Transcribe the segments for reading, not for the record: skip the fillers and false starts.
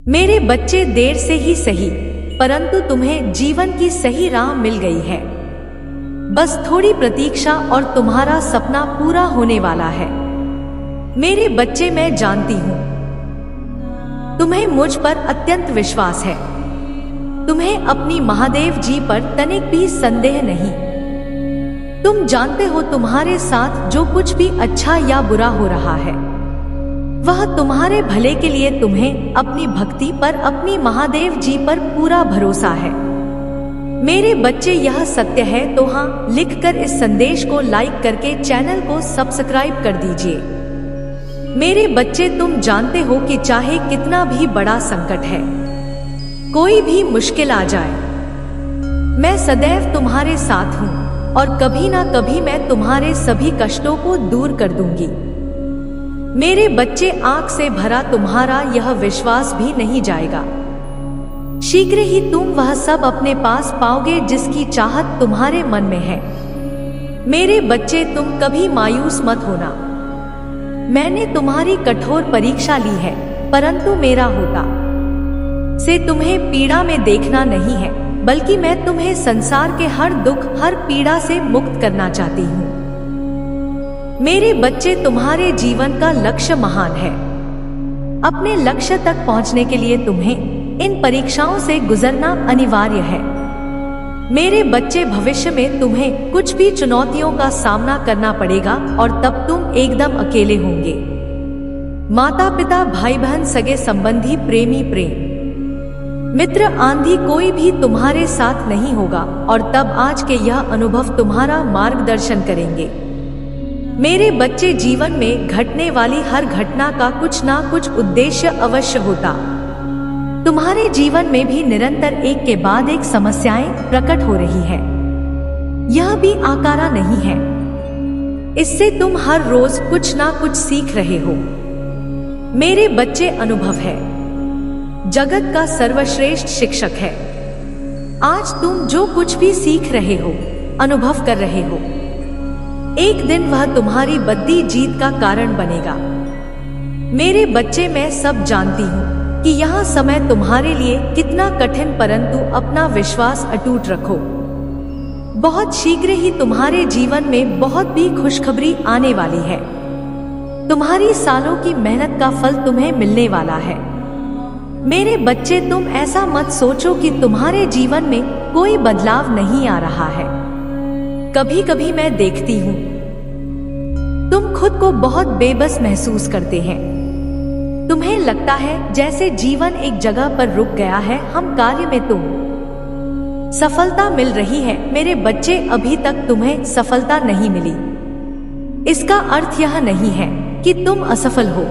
मेरे बच्चे, देर से ही सही, परंतु तुम्हें जीवन की सही राह मिल गई है। बस थोड़ी प्रतीक्षा और तुम्हारा सपना पूरा होने वाला है। मेरे बच्चे, मैं जानती हूँ तुम्हें मुझ पर अत्यंत विश्वास है। तुम्हें अपनी महादेव जी पर तनिक भी संदेह नहीं। तुम जानते हो तुम्हारे साथ जो कुछ भी अच्छा या बुरा हो रहा है वह तुम्हारे भले के लिए। तुम्हें अपनी भक्ति पर, अपनी महादेव जी पर पूरा भरोसा है। मेरे बच्चे, यह सत्य है तो हाँ लिखकर इस संदेश को लाइक करके चैनल को सब्सक्राइब कर दीजिए। मेरे बच्चे, तुम जानते हो कि चाहे कितना भी बड़ा संकट है, कोई भी मुश्किल आ जाए, मैं सदैव तुम्हारे साथ हूँ और कभी ना कभी मैं तुम्हारे सभी कष्टों को दूर कर दूंगी। मेरे बच्चे, आंख से भरा तुम्हारा यह विश्वास भी नहीं जाएगा। शीघ्र ही तुम वह सब अपने पास पाओगे जिसकी चाहत तुम्हारे मन में है। मेरे बच्चे, तुम कभी मायूस मत होना। मैंने तुम्हारी कठोर परीक्षा ली है, परंतु मेरा होता से तुम्हें पीड़ा में देखना नहीं है, बल्कि मैं तुम्हें संसार के हर दुख, हर पीड़ा से मुक्त करना चाहती हूँ। मेरे बच्चे, तुम्हारे जीवन का लक्ष्य महान है। अपने लक्ष्य तक पहुंचने के लिए तुम्हें इन परीक्षाओं से गुजरना अनिवार्य है। मेरे बच्चे, भविष्य में तुम्हें कुछ भी चुनौतियों का सामना करना पड़ेगा और तब तुम एकदम अकेले होंगे। माता पिता, भाई बहन, सगे संबंधी, प्रेमी, प्रेम मित्र, आंधी, कोई भी तुम्हारे साथ नहीं होगा और तब आज के यह अनुभव तुम्हारा मार्गदर्शन करेंगे। मेरे बच्चे, जीवन में घटने वाली हर घटना का कुछ ना कुछ उद्देश्य अवश्य होता। तुम्हारे जीवन में भी निरंतर एक के बाद एक समस्याएं प्रकट हो रही है। यह भी आकारा नहीं है। इससे तुम हर रोज कुछ ना कुछ सीख रहे हो। मेरे बच्चे, अनुभव है जगत का सर्वश्रेष्ठ शिक्षक है। आज तुम जो कुछ भी सीख रहे हो, अनुभव कर रहे हो, एक दिन वह तुम्हारी बद्दी जीत का कारण बनेगा। मेरे बच्चे, मैं सब जानती हूँ कि यह समय तुम्हारे लिए कितना कठिन, परंतु अपना विश्वास अटूट रखो। बहुत शीघ्र ही तुम्हारे जीवन में बहुत भी खुशखबरी आने वाली है। तुम्हारी सालों की मेहनत का फल तुम्हें मिलने वाला है। मेरे बच्चे, तुम ऐसा मत सोचो कि तुम्हारे जीवन में कोई बदलाव नहीं आ रहा है। कभी कभी मैं देखती हूँ तुम खुद को बहुत बेबस महसूस करते हैं। तुम्हें लगता है जैसे जीवन एक जगह पर रुक गया है। हम कार्य में तुम सफलता मिल रही है। मेरे बच्चे, अभी तक तुम्हें सफलता नहीं मिली। इसका अर्थ यह नहीं है कि तुम असफल हो।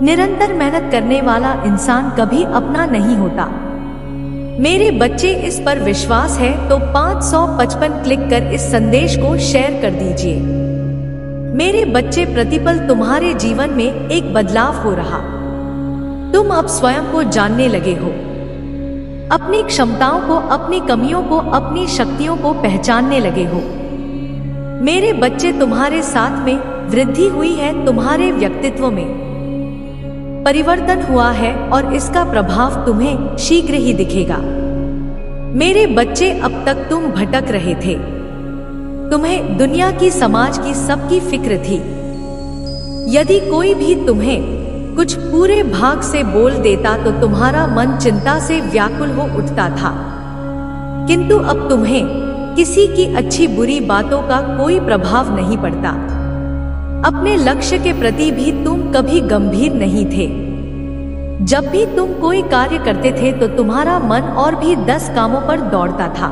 निरंतर मेहनत करने वाला इंसान कभी अपना नहीं होता। मेरे बच्चे, इस पर विश्वास है तो 555 क्लिक कर इस संदेश को शेयर कर दीजिए। मेरे बच्चे, प्रतिपल तुम्हारे जीवन में एक बदलाव हो रहा। तुम अब स्वयं को जानने लगे हो, अपनी क्षमताओं को, अपनी कमियों को, अपनी शक्तियों को पहचानने लगे हो। मेरे बच्चे, तुम्हारे साथ में वृद्धि हुई है। तुम्हारे व्यक्तित्व में परिवर्तन हुआ है और इसका प्रभाव तुम्हें शीघ्र ही दिखेगा। मेरे बच्चे, अब तक तुम भटक रहे थे। तुम्हें दुनिया की, समाज की, सबकी फिक्र थी। यदि कोई भी तुम्हें कुछ पूरे भाग से बोल देता तो तुम्हारा मन चिंता से व्याकुल हो उठता था, किंतु अब तुम्हें किसी की अच्छी बुरी बातों का कोई प्रभाव नहीं पड़ता। अपने लक्ष्य के प्रति भी तुम कभी गंभीर नहीं थे। जब भी तुम कोई कार्य करते थे तो तुम्हारा मन और भी 10 कामों पर दौड़ता था,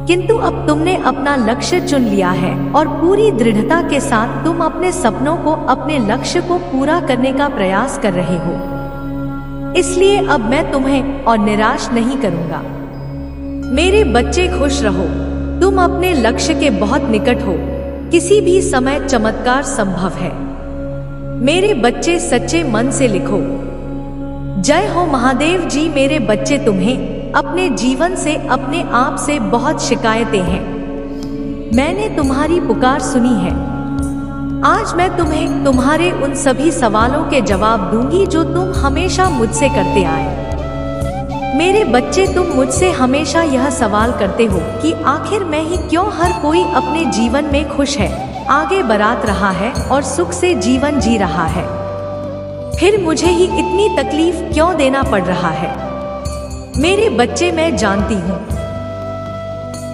किंतु अब तुमने अपना लक्ष्य चुन लिया है और पूरी दृढ़ता के साथ तुम अपने सपनों को, अपने लक्ष्य को पूरा करने का प्रयास कर रहे हो। इसलिए अब मैं तुम्हें और निराश नहीं करूंगा। मेरे बच्चे, खुश रहो। तुम अपने लक्ष्य के बहुत निकट हो। किसी भी समय चमत्कार संभव है। मेरे बच्चे, सच्चे मन से लिखो, जय हो महादेव जी। मेरे बच्चे, तुम्हें अपने जीवन से, अपने आप से बहुत शिकायतें हैं। मैंने तुम्हारी पुकार सुनी है। आज मैं तुम्हें तुम्हारे उन सभी सवालों के जवाब दूंगी जो तुम हमेशा मुझसे करते आए। मेरे बच्चे, तुम मुझसे हमेशा यह सवाल करते हो कि आखिर मैं ही क्यों हर कोई अपने जीवन में खुश है, आगे बढ़त रहा है और सुख से जीवन जी रहा है, फिर मुझे ही इतनी तकलीफ क्यों देना पड़ रहा है। मेरे बच्चे, मैं जानती हूँ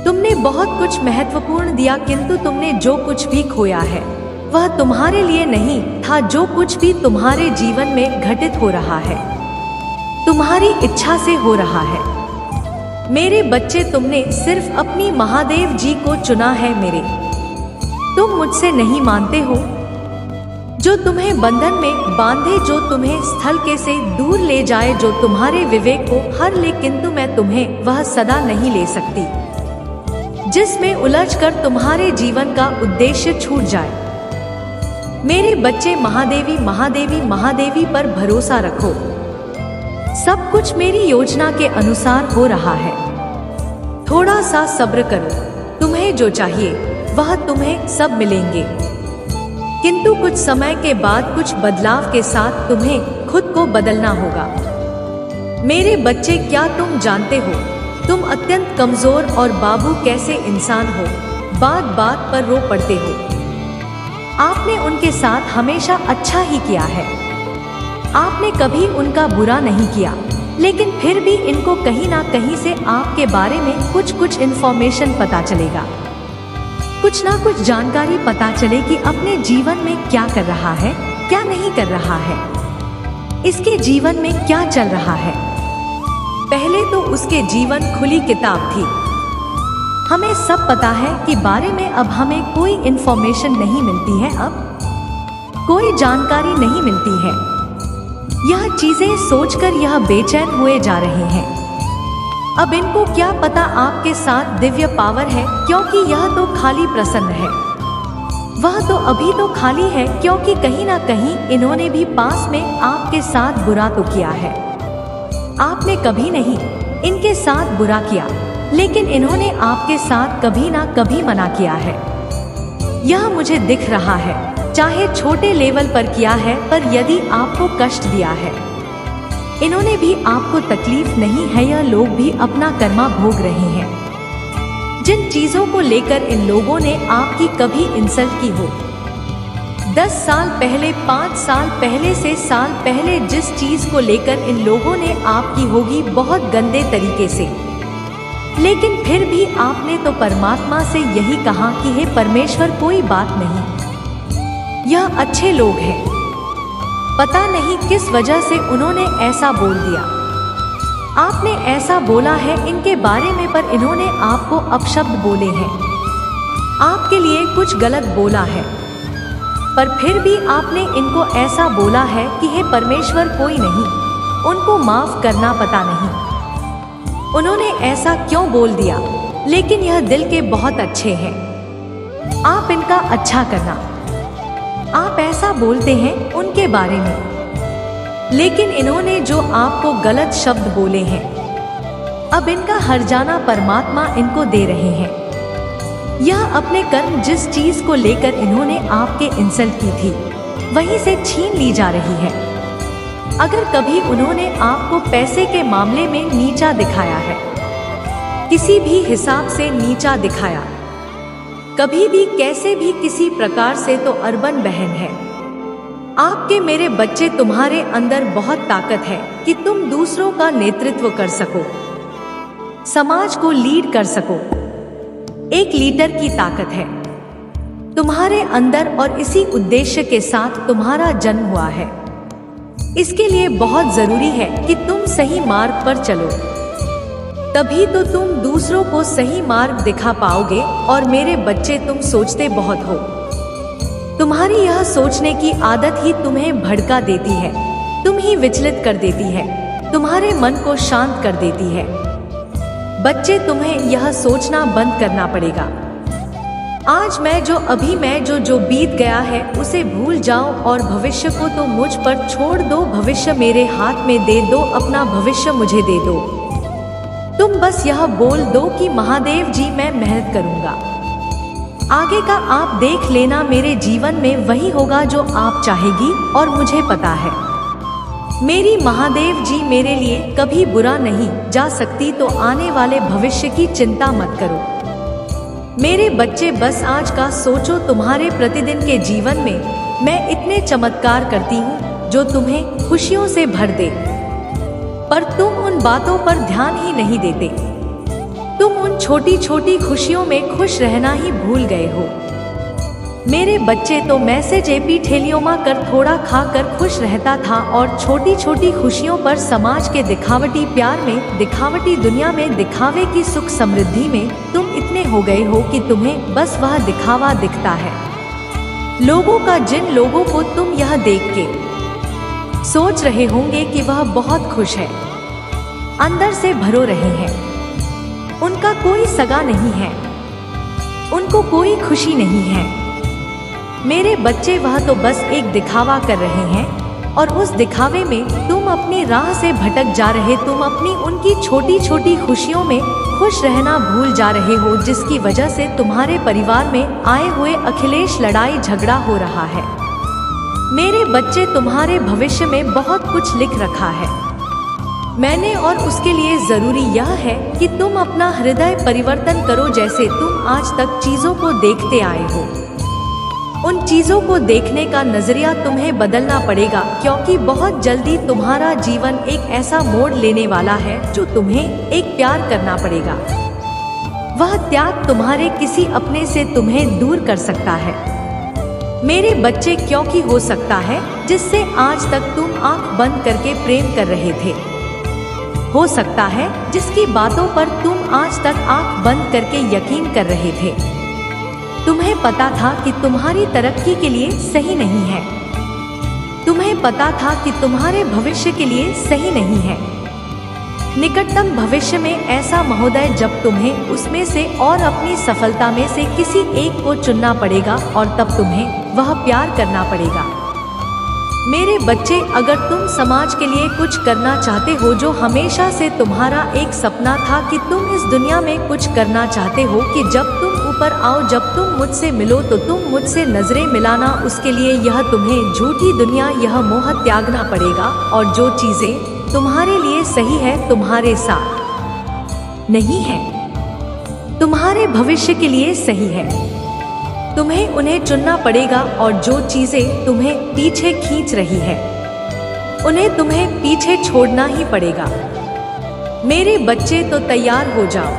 तुमने बहुत कुछ महत्वपूर्ण दिया, किंतु तुमने जो कुछ भी खोया है वह तुम्हारे लिए नहीं था। जो कुछ भी तुम्हारे जीवन में घटित हो रहा है तुम्हारी इच्छा से हो रहा है। मेरे बच्चे, तुमने सिर्फ अपनी महादेव जी को चुना है। मेरे, तुम मुझसे नहीं मानते हो, जो तुम्हें बंधन में बांधे, जो तुम्हें स्थल के से दूर ले जाए, जो तुम्हारे विवेक को हर ले, किंतु मैं तुम्हें वह सदा नहीं ले सकती जिसमें उलझकर तुम्हारे जीवन का उद्देश्य छूट जाए। मेरे बच्चे, महादेवी महादेवी महादेवी पर भरोसा रखो। सब कुछ मेरी योजना के अनुसार हो रहा है। थोड़ा सा सब्र करो, तुम्हें जो चाहिए वह तुम्हें सब मिलेंगे, किंतु कुछ समय के बाद कुछ बदलाव के साथ तुम्हें खुद को बदलना होगा। मेरे बच्चे, क्या तुम जानते हो तुम अत्यंत कमजोर और बाबू कैसे इंसान हो, बात बात पर रो पड़ते हो। आपने उनके साथ हमेशा अच्छा ही किया है, आपने कभी उनका बुरा नहीं किया, लेकिन फिर भी इनको कहीं ना कहीं से आपके बारे में कुछ इन्फॉर्मेशन पता चलेगा, कुछ ना कुछ जानकारी पता चले कि अपने जीवन में क्या कर रहा है, क्या नहीं कर रहा है, इसके जीवन में क्या चल रहा है। पहले तो उसके जीवन खुली किताब थी, हमें सब पता है कि बारे में अब हमें कोई इन्फॉर्मेशन नहीं मिलती है, अब कोई जानकारी नहीं मिलती है। यह चीजें सोचकर यह बेचैन हुए जा रहे हैं। अब इनको क्या पता आपके साथ दिव्य पावर है, क्योंकि यह तो खाली प्रसन्न है, वह तो अभी तो खाली है, क्योंकि कहीं ना कहीं इन्होंने भी पास में आपके साथ बुरा तो किया है। आपने कभी नहीं इनके साथ बुरा किया, लेकिन इन्होंने आपके साथ कभी ना कभी मना किया है। यह मुझे दिख रहा है, चाहे छोटे लेवल पर किया है, पर यदि आपको कष्ट दिया है, इन्होंने भी आपको तकलीफ नहीं है, यह लोग भी अपना कर्मा भोग रहे हैं। जिन चीजों को लेकर इन लोगों ने आपकी कभी इंसल्ट की हो, 10 साल पहले, 5 साल पहले से साल पहले जिस चीज को लेकर इन लोगों ने आपकी होगी बहुत गंदे तरीके से, लेकिन फिर भी आपने तो परमात्मा से यही कहा कि हे परमेश्वर, कोई बात नहीं, यह अच्छे लोग हैं। पता नहीं किस वजह से उन्होंने ऐसा बोल दिया, आपने ऐसा बोला है इनके बारे में, पर इन्होंने आपको अपशब्द बोले हैं, आपके लिए कुछ गलत बोला है, पर फिर भी आपने इनको ऐसा बोला है कि हे परमेश्वर, कोई नहीं, उनको माफ करना पता नहीं उन्होंने ऐसा क्यों बोल दिया, लेकिन यह दिल के बहुत अच्छे हैं। आप इनका अच्छा करना, आप ऐसा बोलते हैं उनके बारे में, लेकिन इन्होंने जो आपको गलत शब्द बोले हैं, अब इनका हर्जाना परमात्मा इनको दे रहे हैं। यह अपने कर्म, जिस चीज को लेकर इन्होंने आपके इंसल्ट की थी, वहीं से छीन ली जा रही है। अगर कभी उन्होंने आपको पैसे के मामले में नीचा दिखाया है, किसी भी हिसाब से नीचा दिखाया, कभी भी कैसे भी किसी प्रकार से, तो अर्बन बहन है। आपके मेरे बच्चे, तुम्हारे अंदर बहुत ताकत है कि तुम दूसरों का नेतृत्व कर सको, समाज को लीड कर सको। एक लीडर की ताकत है तुम्हारे अंदर, और इसी उद्देश्य के साथ तुम्हारा जन्म हुआ है। इसके लिए बहुत जरूरी है कि तुम सही मार्ग पर चलो, तभी तो तुम दूसरों को सही मार्ग दिखा पाओगे। और मेरे बच्चे, तुम सोचते बहुत हो, तुम्हारी यह सोचने की आदत ही तुम्हें भड़का देती है, तुम ही विचलित कर देती है, तुम्हारे मन को शांत कर देती है। बच्चे, तुम्हें यह सोचना बंद करना पड़ेगा, आज मैं जो बीत गया है उसे भूल जाओ, और भविष्य को तो मुझ पर छोड़ दो। भविष्य मेरे हाथ में दे दो, अपना भविष्य मुझे दे दो। तुम बस यह बोल दो कि महादेव जी, मैं मेहनत करूंगा, आगे का आप देख लेना, मेरे जीवन में वही होगा जो आप चाहेगी और मुझे पता है। मेरी महादेव जी मेरे लिए कभी बुरा नहीं जा सकती, तो आने वाले भविष्य की चिंता मत करो। मेरे बच्चे बस आज का सोचो, तुम्हारे प्रतिदिन के जीवन में मैं इतने चमत्कार करती हूँ जो तुम्हें खुशियों से भर दे, पर तुम उन बातों पर ध्यान ही नहीं देते। तुम उन छोटी छोटी खुशियों में खुश रहना ही भूल गए हो। मेरे बच्चे, तो मैं से जेपी ठेलियों कर थोड़ा खाकर खुश रहता था और छोटी छोटी खुशियों पर समाज के दिखावटी प्यार में, दिखावटी दुनिया में, दिखावे की सुख समृद्धि में तुम इतने हो गए हो कि तुम्हें बस वह दिखावा दिखता है लोगों का। जिन लोगों को तुम यह देख के सोच रहे होंगे कि वह बहुत खुश है, अंदर से भरो रहे हैं, उनका कोई सगा नहीं है, उनको कोई खुशी नहीं है। मेरे बच्चे, वह तो बस एक दिखावा कर रहे हैं और उस दिखावे में तुम अपनी राह से भटक जा रहे। तुम अपनी उनकी छोटी छोटी खुशियों में खुश रहना भूल जा रहे हो, जिसकी वजह से तुम्हारे परिवार में आए हुए अखिलेश लड़ाई झगड़ा हो रहा है। मेरे बच्चे, तुम्हारे भविष्य में बहुत कुछ लिख रखा है मैंने, और उसके लिए जरूरी यह है कि तुम अपना हृदय परिवर्तन करो। जैसे तुम आज तक चीजों को देखते आए हो, उन चीजों को देखने का नजरिया तुम्हें बदलना पड़ेगा, क्योंकि बहुत जल्दी तुम्हारा जीवन एक ऐसा मोड़ लेने वाला है जो तुम्हें एक प्यार करना पड़ेगा। वह त्याग तुम्हारे किसी अपने से तुम्हें दूर कर सकता है मेरे बच्चे, क्योंकि हो सकता है जिससे आज तक तुम आंख बंद करके प्रेम कर रहे थे, हो सकता है जिसकी बातों पर तुम आज तक आंख बंद करके यकीन कर रहे थे, तुम्हें पता था कि तुम्हारी तरक्की के लिए सही नहीं है, तुम्हें पता था कि तुम्हारे भविष्य के लिए सही नहीं है। निकटतम भविष्य में ऐसा महोदय, जब तुम्हें उसमें से और अपनी सफलता में से किसी एक को चुनना पड़ेगा और तब तुम्हें वह प्यार करना पड़ेगा। मेरे बच्चे, अगर तुम समाज के लिए कुछ करना चाहते हो, जो हमेशा से तुम्हारा एक सपना था कि तुम इस दुनिया में कुछ करना चाहते हो, कि जब तुम ऊपर आओ, जब तुम मुझसे मिलो तो तुम मुझसे नजरें मिलाना, उसके लिए यह तुम्हें झूठी दुनिया, यह मोह त्यागना पड़ेगा। और जो चीजें तुम्हारे लिए सही है तुम्हारे साथ नहीं है, तुम्हारे भविष्य के लिए सही है, तुम्हें उन्हें चुनना पड़ेगा। और जो चीजें तुम्हें पीछे खींच रही है, उन्हें तुम्हें पीछे छोड़ना ही पड़ेगा। मेरे बच्चे, तो तैयार हो जाओ,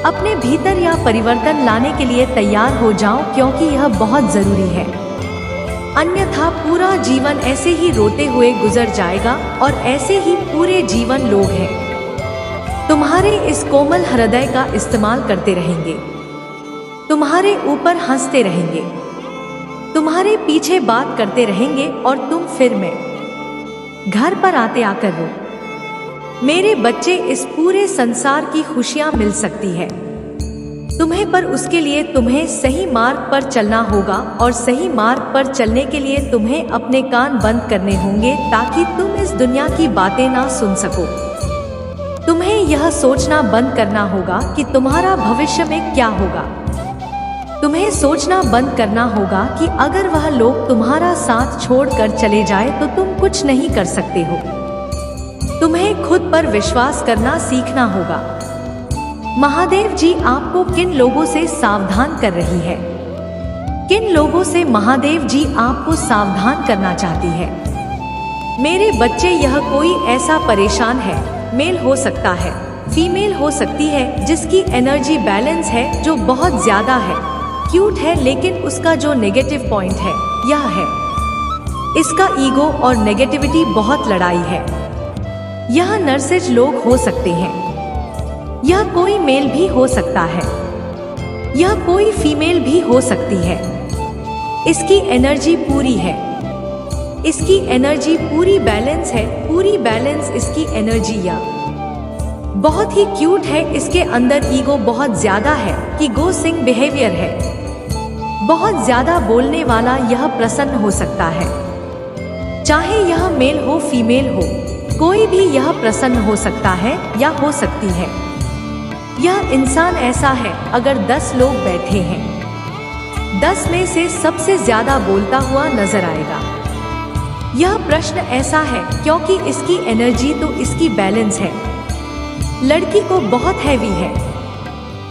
अपने भीतर यह परिवर्तन लाने के लिए तैयार हो जाओ, क्योंकि यह बहुत जरूरी है। अन्यथा पूरा जीवन ऐसे ही रोते हुए गुजर जाएगा और ऐसे ही पूरे जीवन लोग हैं तुम्हारे इस कोमल हृदय का इस्तेमाल करते रहेंगे, तुम्हारे ऊपर हंसते रहेंगे, तुम्हारे पीछे बात करते रहेंगे और तुम फिर मैं घर पर आते आकर रो। मेरे बच्चे, इस पूरे संसार की खुशियां मिल सकती है तुम्हें, पर उसके लिए तुम्हें सही मार्ग पर चलना होगा। और सही मार्ग पर चलने के लिए तुम्हें अपने कान बंद करने होंगे, ताकि तुम इस दुनिया की बातें ना सुन सको। तुम्हें यह सोचना बंद करना होगा कि तुम्हारा भविष्य में क्या होगा। तुम्हें सोचना बंद करना होगा कि अगर वह लोग तुम्हारा साथ छोड़कर चले जाए तो तुम कुछ नहीं कर सकते हो। तुम्हें खुद पर विश्वास करना सीखना होगा। महादेव जी आपको किन लोगों से सावधान कर रही है, किन लोगों से महादेव जी आपको सावधान करना चाहती है। मेरे बच्चे, यह कोई ऐसा परेशान है, मेल हो सकता है, फीमेल हो सकती है, जिसकी एनर्जी बैलेंस है जो बहुत ज्यादा है, क्यूट है, लेकिन उसका जो नेगेटिव पॉइंट है यह है इसका ईगो और नेगेटिविटी बहुत लड़ाई है। यह नर्सिस्ट लोग हो सकते हैं, यह कोई मेल भी हो सकता है, यह कोई फीमेल भी हो सकती है। इसकी एनर्जी पूरी है, इसकी एनर्जी पूरी बैलेंस है, पूरी बैलेंस इसकी एनर्जी या बहुत ही क्यूट है। इसके अंदर ईगो बहुत ज्यादा है, कि गो सिंग बिहेवियर है, बहुत ज्यादा बोलने वाला। यह प्रसन्न हो सकता है, चाहे यह मेल हो फीमेल हो, कोई भी यह प्रसन्न हो सकता है या हो सकती है। यह इंसान ऐसा है, अगर 10 लोग बैठे हैं 10 में से सबसे ज्यादा बोलता हुआ नजर आएगा। यह प्रश्न ऐसा है क्योंकि इसकी एनर्जी तो इसकी बैलेंस है। लड़की को बहुत हैवी है।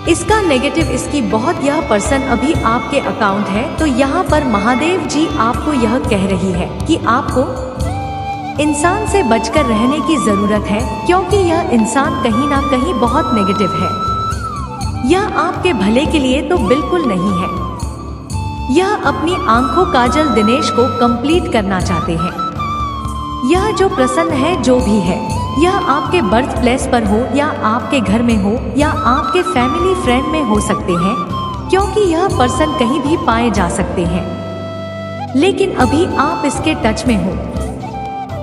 इसका नेगेटिव इसकी बहुत। यह पर्सन अभी आपके अकाउंट है, तो यहाँ पर महादेव जी आपको यह कह रही है कि आपको इंसान से बचकर रहने की जरूरत है, क्योंकि यह इंसान कहीं ना कहीं बहुत नेगेटिव है। यह आपके भले के लिए तो बिल्कुल नहीं है। यह अपनी आंखों काजल दिनेश को कंप्लीट करना चाहते हैं। यह जो प्रसन्न है, जो भी है, यह आपके बर्थ प्लेस पर हो या आपके घर में हो या आपके फैमिली फ्रेंड में हो सकते हैं, क्योंकि यह पर्सन कहीं भी पाए जा सकते हैं। लेकिन अभी आप इसके टच में हो।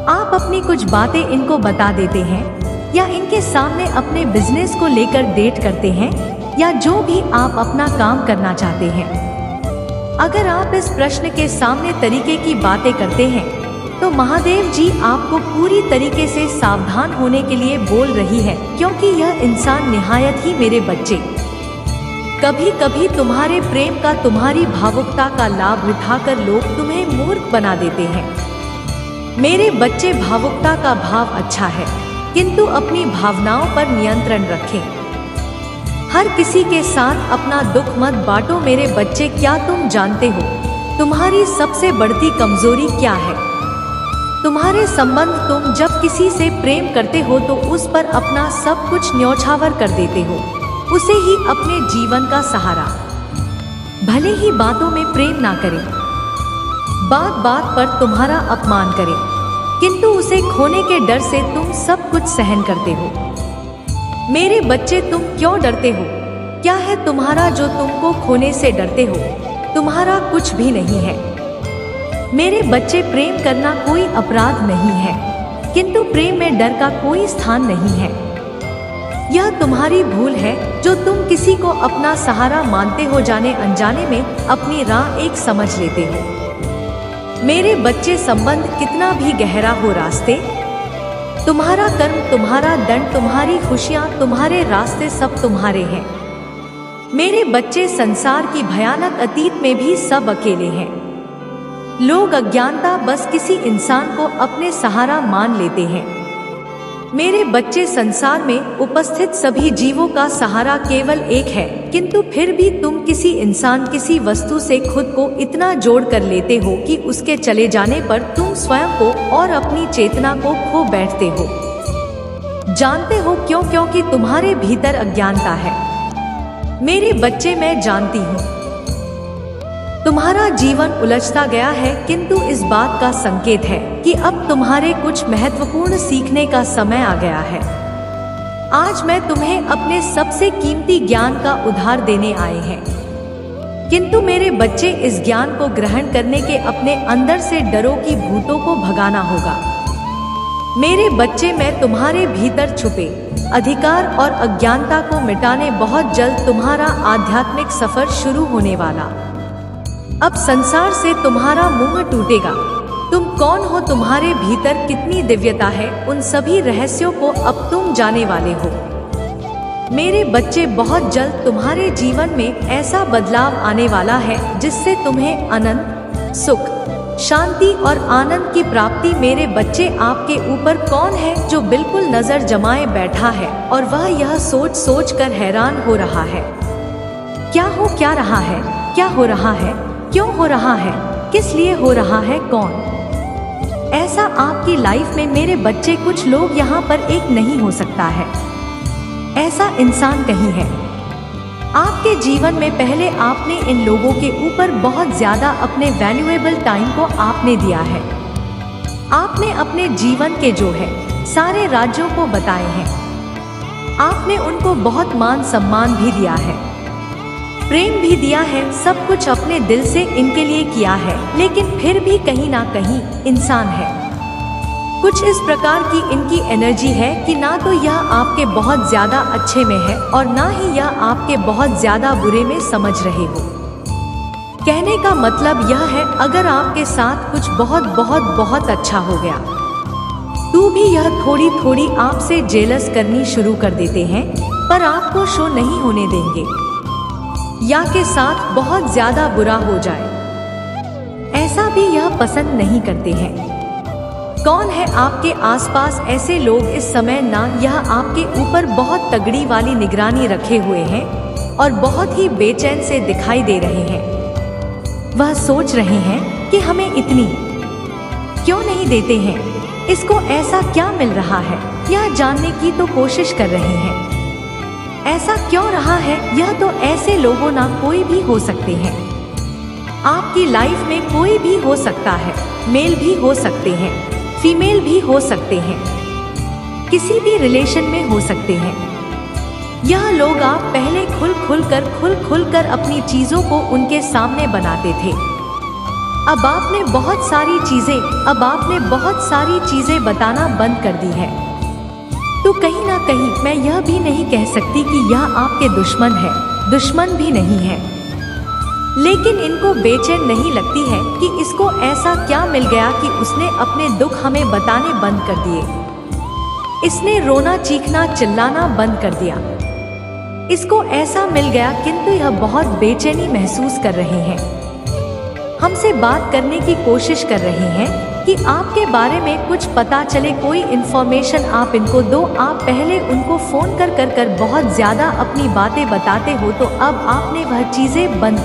आप अपनी कुछ बातें इनको बता देते हैं या इनके सामने अपने बिजनेस को लेकर डेट करते हैं या जो भी आप अपना काम करना चाहते हैं। अगर आप इस प्रश्न के सामने तरीके की बातें करते हैं तो महादेव जी आपको पूरी तरीके से सावधान होने के लिए बोल रही है, क्योंकि यह इंसान निहायत ही मेरे बच्चे कभी कभी तुम्हारे प्रेम का, तुम्हारी भावुकता का लाभ उठाकर लोग तुम्हें मूर्ख बना देते हैं। मेरे बच्चे, भावुकता का भाव अच्छा है, किंतु अपनी भावनाओं पर नियंत्रण रखें। हर किसी के साथ अपना दुख मत बांटो मेरे बच्चे। क्या तुम जानते हो तुम्हारी सबसे बढ़ती कमजोरी क्या है? तुम्हारे संबंध। तुम जब किसी से प्रेम करते हो तो उस पर अपना सब कुछ न्यौछावर कर देते हो, उसे ही अपने जीवन का सहारा। भले ही बातों में प्रेम ना करें, बात बात पर तुम्हारा अपमान करें, किंतु उसे खोने के डर से तुम सब कुछ सहन करते हो। मेरे बच्चे, तुम क्यों डरते हो? क्या है तुम्हारा जो तुमको खोने से डरते हो? तुम्हारा कुछ भी नहीं है। मेरे बच्चे, प्रेम करना कोई अपराध नहीं है, किंतु प्रेम में डर का कोई स्थान नहीं है। यह तुम्हारी भूल है जो तुम किसी को अपना सहारा मानते हो, जाने अनजाने में अपनी राह एक समझ लेते हो। मेरे बच्चे, संबंध कितना भी गहरा हो, रास्ते तुम्हारा, कर्म तुम्हारा, दंड तुम्हारी, खुशियां तुम्हारे, रास्ते सब तुम्हारे हैं। मेरे बच्चे, संसार की भयानक अतीत में भी सब अकेले हैं। लोग अज्ञानता बस किसी इंसान को अपने सहारा मान लेते हैं। मेरे बच्चे, संसार में उपस्थित सभी जीवों का सहारा केवल एक है, किंतु फिर भी तुम किसी इंसान, किसी वस्तु से खुद को इतना जोड़ कर लेते हो कि उसके चले जाने पर तुम स्वयं को और अपनी चेतना को खो बैठते हो। जानते हो क्यों? क्योंकि तुम्हारे भीतर अज्ञानता है। मेरे बच्चे, मैं जानती हूँ तुम्हारा जीवन उलझता गया है, किंतु इस बात का संकेत है कि अब तुम्हारे कुछ महत्वपूर्ण सीखने का समय आ गया है। आज मैं तुम्हें अपने सबसे कीमती ज्ञान का उधार देने आए हैं, किंतु मेरे बच्चे, इस ज्ञान को ग्रहण करने के अपने अंदर से डरों की भूतों को भगाना होगा। मेरे बच्चे, मैं तुम्हारे भीतर छुपे अधिकार और अज्ञानता को मिटाने बहुत जल्द तुम्हारा आध्यात्मिक सफर शुरू होने वाला। अब संसार से तुम्हारा मुंह टूटेगा। तुम कौन हो, तुम्हारे भीतर कितनी दिव्यता है, उन सभी रहस्यों को अब तुम जाने वाले हो। मेरे बच्चे, बहुत जल्द तुम्हारे जीवन में ऐसा बदलाव आने वाला है जिससे तुम्हें अनंत सुख, शांति और आनंद की प्राप्ति। मेरे बच्चे, आपके ऊपर कौन है जो बिल्कुल नजर जमाए बैठा है और वह यह सोच सोच कर हैरान हो रहा है, क्या हो क्या रहा है, क्या हो रहा है, क्यों हो रहा है, किस लिए हो रहा है, कौन? ऐसा आपकी लाइफ में मेरे बच्चे, कुछ लोग यहाँ पर एक नहीं हो सकता है। ऐसा इंसान कहीं है आपके जीवन में। पहले आपने इन लोगों के ऊपर बहुत ज्यादा अपने वैल्यूएबल टाइम को आपने दिया है। आपने अपने जीवन के जो है सारे राज्यों को बताए हैं। आपने उनको बहुत मान सम्मान भी दिया है, प्रेम भी दिया है, सब कुछ अपने दिल से इनके लिए किया है, लेकिन फिर भी कहीं ना कहीं इंसान है। कुछ इस प्रकार की इनकी एनर्जी है कि ना तो यह आपके बहुत ज्यादा अच्छे में है और ना ही यह आपके बहुत ज्यादा बुरे में समझ रहे हो। कहने का मतलब यह है, अगर आपके साथ कुछ बहुत बहुत बहुत अच्छा हो गया तो भी यह थोड़ी थोड़ी आपसे जेलस करनी शुरू कर देते हैं, पर आपको शो नहीं होने देंगे। या के साथ बहुत ज्यादा बुरा हो जाए, ऐसा भी यह पसंद नहीं करते हैं। कौन है आपके आसपास ऐसे लोग इस समय ना यह आपके ऊपर बहुत तगड़ी वाली निगरानी रखे हुए हैं और बहुत ही बेचैन से दिखाई दे रहे हैं। वह सोच रहे हैं कि हमें इतनी क्यों नहीं देते हैं, इसको ऐसा क्या मिल रहा है, यह जानने की तो कोशिश कर रहे हैं। ऐसा क्यों रहा है, यह तो ऐसे लोगों ना कोई भी हो सकते हैं। आपकी लाइफ में कोई भी हो सकता है, मेल भी हो सकते हैं, फीमेल भी हो सकते हैं, किसी भी रिलेशन में हो सकते हैं। यह लोग आप पहले खुल खुल कर अपनी चीजों को उनके सामने बनाते थे। अब आपने बहुत सारी चीजें बताना बंद कर दी है। तो कहीं ना कहीं मैं यह भी नहीं कह सकती कि यह आपके दुश्मन है, दुश्मन भी नहीं है, लेकिन इनको बेचैन नहीं लगती है कि इसको ऐसा क्या मिल गया कि उसने अपने दुख हमें बताने बंद कर दिए। इसने रोना चीखना चिल्लाना बंद कर दिया, इसको ऐसा मिल गया, किंतु यह बहुत बेचैनी महसूस कर रहे हैं। हमसे बात करने की कोशिश कर रहे हैं कि आपके बारे में कुछ पता चले, कोई इन्फॉर्मेशन आप इनको दो। आप पहले उनको फोन कर बहुत ज्यादा अपनी बातें बताते हो, तो अब आपने वह चीजें बंद कर